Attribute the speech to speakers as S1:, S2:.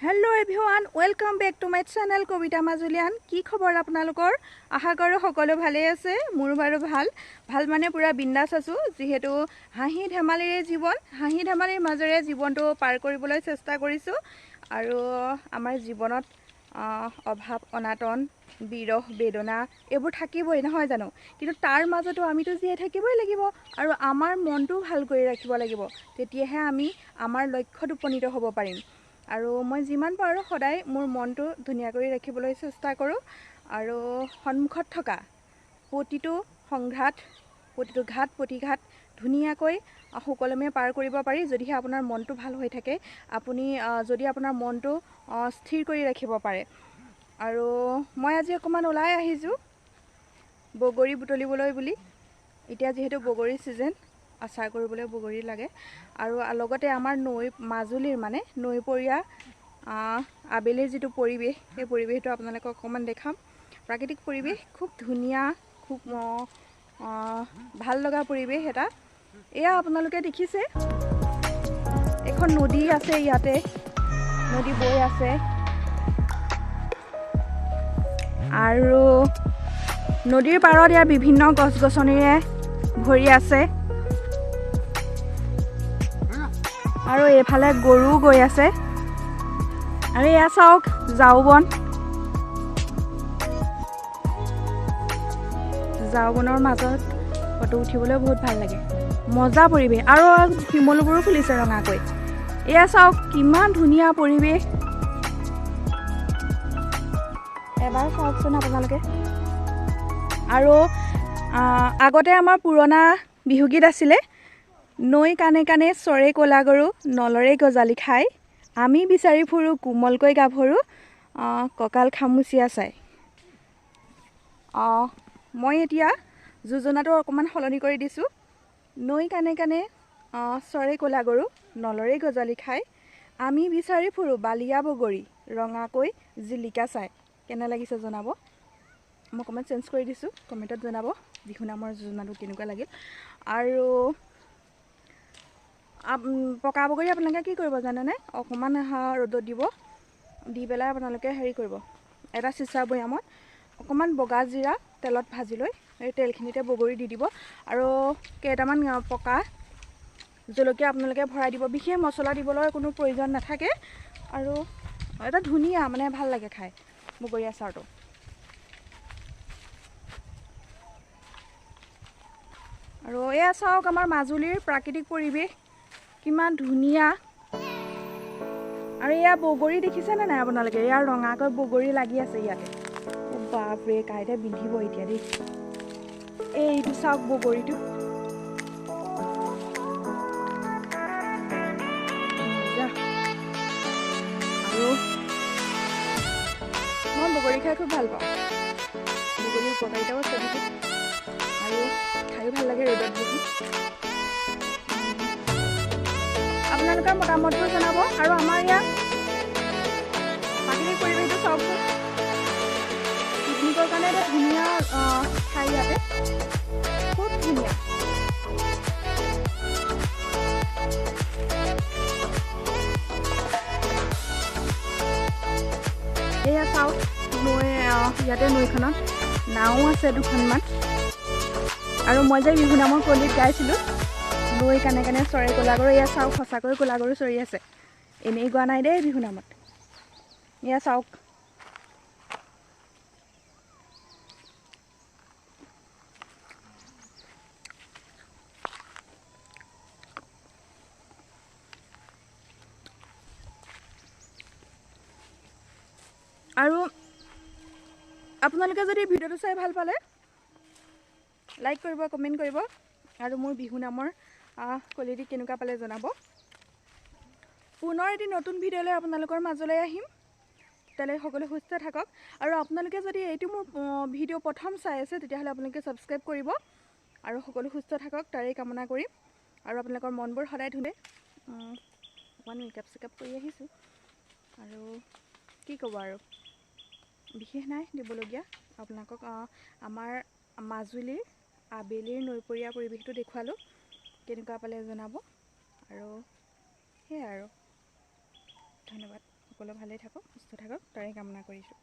S1: Hello everyone welcome back to my channel Kavita মাজুলিয়ান কি খবৰ আপোনালোকৰ আশা কৰো সকলো ভালে আছে মোৰ বাৰু ভাল মানে পুৰা বিন্দাস আছো যেহেতু হাঁহি ধেমালিৰে জীৱন হাঁহি ধেমালিৰ মাজেৰে জীৱনটো পাৰ কৰিবলৈ চেষ্টা কৰিছো আৰু আমাৰ জীৱনত অভাৱ অনাটন বিৰহ বেদনা এবোৰ থাকিবই নহয় জানো কিন্তু তাৰ মাজতো আমিতো জীয়াই থাকিবই লাগিব আৰু আমাৰ মনটো ভাল কৰি ৰাখিব লাগিব তেতিয়াহে আমি আমাৰ লক্ষ্যত উপনীত হ'ব পাৰিম আৰু মই যিমান পাৰো সদায় মোৰ মনটো ধুনীয়া কৰি ৰাখিবলৈ চেষ্টা কৰোঁ আৰু সন্মুখত থকা প্ৰতিটো সংঘাত প্ৰতিটো ঘাট প্ৰতিঘাত ধুনীয়াকৈ সুকলমে পাৰ কৰিব পাৰি যদিহে আপোনাৰ মনটো ভাল হৈ থাকে আপুনি যদি আপোনাৰ মনটো স্থিৰ কৰি ৰাখিব পাৰে আৰু মই আজি অকমান ওলাই আহিছো বগৰী বুটলিবলৈ বুলি এতিয়া যেহেতু বগৰী সিজন আচাৰ কৰিবলৈ বগৰী লাগে আৰু লগতে আমাৰ নৈ মাজুলীৰ মানে নৈপৰীয়া আবেলিৰ যেটো পৰিবেশ এই পৰিবেশটো আপোনালোকক অকমান দেখাম প্ৰাকৃতিক পৰিবেশ খুব ধুনীয়া খুব ভাল লগা পৰিবেশ এটা এয়া আপোনালোকে দেখিছে এখন নদী আছে ইয়াতে নদী বৈ আছে আৰু নদীৰ পাৰত ইয়াৰ বিভিন্ন গছ-গছনিৰে ভৰি আছে আৰু এফালে গৰু গৈ আছে আৰু এয়া চাওক জাউবনৰ মাজত ফটো উঠিবলৈ বহুত ভাল লাগে মজা পৰিবেশ আৰু শিমলুবোৰো ফুলিছে ৰঙাকৈ এয়া চাওক কিমান ধুনীয়া পৰিবেশ এবাৰ চাওকচোন আপোনালোকে আৰু আগতে আমাৰ পুৰণা বিহুগীত আছিলে নৈ কানে কানে চৰে কলা গৰু নলৰে গজালি খাই আমি বিচাৰি ফুৰো কোমলকৈ গাভৰু ককাল খামুচিয়া চাই মই এতিয়া যোজনাটো অকমান সলনি কৰি দিছো নৈ কানে কানে চৰে কলা গৰু নলৰে গজালি খাই আমি বিচাৰি ফুৰো বালিয়া বগৰী ৰঙাকৈ জিলিকা চাই কেনে লাগিছে জনাব মই কমেন্ট চেঞ্জ কৰি দিছো কমেন্টত জনাব বিহু নামৰ যোজনাটো কেনেকুৱা লাগিল আৰু পকা বগৰী আপোনালোকে কি কৰিব জানেনে অকমান ৰ'দত দিব দি পেলাই আপোনালোকে হেৰি কৰিব এটা চিচা বৈয়ামত অকমান বগা জিৰা তেলত ভাজি লৈ এই তেলখিনিতে বগৰী দি দিব আৰু কেইটামান পকা জলকীয়া আপোনালোকে ভৰাই দিব বিশেষ মছলা দিবলৈ কোনো প্ৰয়োজন নাথাকে আৰু এটা ধুনীয়া মানে ভাল লাগে খাই বগৰী আচাৰটো আৰু এয়া চাওক আমাৰ মাজুলীৰ প্ৰাকৃতিক পৰিবেশ কিমান ধুনীয়া আৰু এয়া বগৰী দেখিছেনে নাই আপোনালোকে ইয়াৰ ৰঙাকৈ বগৰী লাগি আছে ইয়াতে বাপৰে কাইতে বিন্ধিব এতিয়া দেই এইটো চাওক বগৰীটো আৰু মই বগৰী খাই খুব ভাল পাওঁ বগৰীৰ উপকাৰিতাও আছে বহুত আৰু খাইও ভাল লাগে ৰ'দত বহি আপোনালোকৰ মতামতবোৰ জনাব আৰু আমাৰ ইয়াত প্ৰাকৃতিক পৰিৱেশটো চাওকচোন পিকনিকৰ কাৰণে এটা ধুনীয়া ঠাই ইয়াতে খুব ধুনীয়া এয়া চাওক নৈ ইয়াতে নৈখনত নাও আছে দুখনমান আৰু মই যে বিহু নামৰ কলিত গাইছিলোঁ নৈ কানে কানে চৰে ক'লা গৰু এয়া চাওক সঁচাকৈ ক'লা গৰু চৰি আছে এনেই গোৱা নাই দেই বিহু নামত এয়া চাওক আৰু আপোনালোকে যদি ভিডিঅ'টো চাই ভাল পালে লাইক কৰিব কমেণ্ট কৰিব আৰু মোৰ বিহু নামৰ কলিটি কেনেকুৱা পালে জনাব পুনৰ এটি নতুন ভিডিঅ'লৈ আপোনালোকৰ মাজলৈ আহিম তেতিয়ালৈ সকলো সুস্থ থাকক আৰু আপোনালোকে যদি এইটো মোৰ ভিডিঅ' প্ৰথম চাই আছে তেতিয়াহ'লে আপোনালোকে ছাবস্ক্ৰাইব কৰিব আৰু সকলো সুস্থ থাকক তাৰেই কামনা কৰিম আৰু আপোনালোকৰ মনবোৰ সদায় ধুনে অকণমান মেকআপ চেকআপ কৰি আহিছোঁ আৰু কি ক'ব আৰু বিশেষ নাই দিবলগীয়া আপোনালোকক আমাৰ মাজুলীৰ আবেলিৰ নৈপৰীয়া পৰিৱেশটো দেখুৱালোঁ কেনেকুৱা পালে জনাব আৰু সেয়াই আৰু ধন্যবাদ। সকলো ভালে থাকক সুস্থ থাকক তাৰে কামনা কৰিছোঁ।